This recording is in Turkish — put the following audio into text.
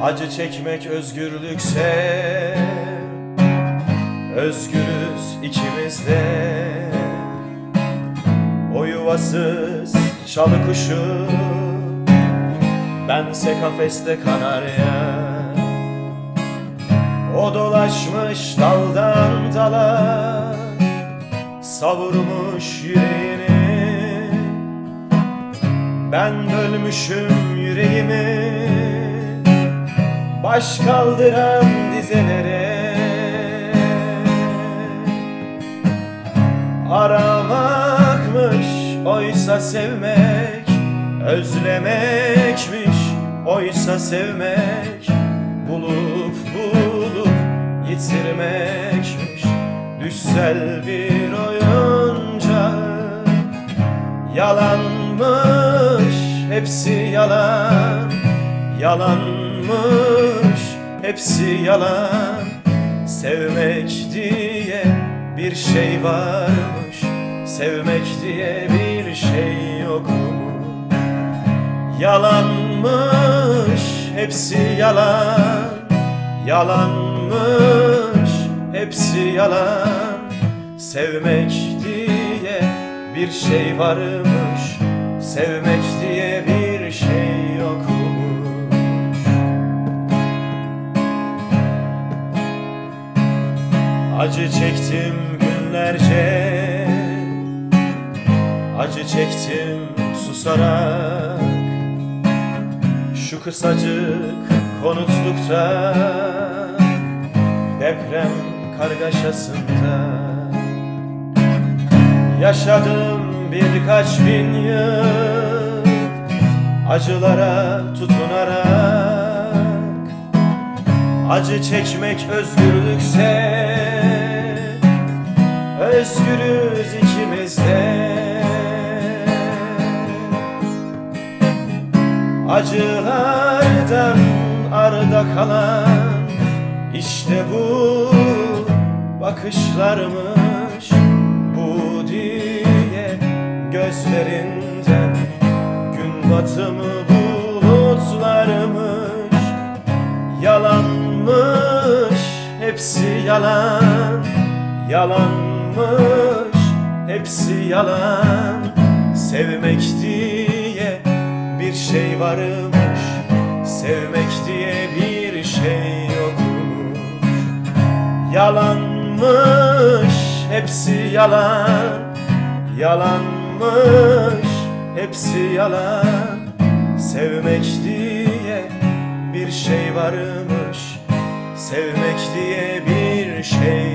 Acı çekmek özgürlükse, özgürüz ikimiz de. O yuvasız çalı kuşu, bense kafeste kanarya. O dolaşmış daldan dala, savurmuş yüreğini. Ben bölmüşüm yüreğimi, baş kaldıran dizelere. Aramakmış oysa sevmek, özlemekmiş oysa sevmek. Bulup yitirmekmiş düşsel bir oyuncağı. Yalanmış hepsi yalan, yalanmış hepsi yalan. Sevmek diye bir şey varmış, sevmek diye bir şey yok mu? Yalanmış hepsi yalan, yalanmış hepsi yalan. Sevmek diye bir şey varmış, sevmek diye bir şey yokmuş. Acı çektim günlerce, acı çektim susarak. Şu kısacık konutlukta, deprem kargaşasında yaşadım birkaç bin yıl, acılara tutunarak. Acı çekmek özgürlükse, özgürüz ikimiz de. Acılardan arda kalan işte bu bakışlarmış. Bu diye gözlerinden gün batımı bulutlarmış. Yalanmış hepsi yalan, yalanmış hepsi yalan. Sevmek diye bir şey varmış, sevmek diye bir şey yokmuş. Yalanmış hepsi yalan, yalanmış hepsi yalan. Sevmek diye bir şey varmış, sevmek diye bir şey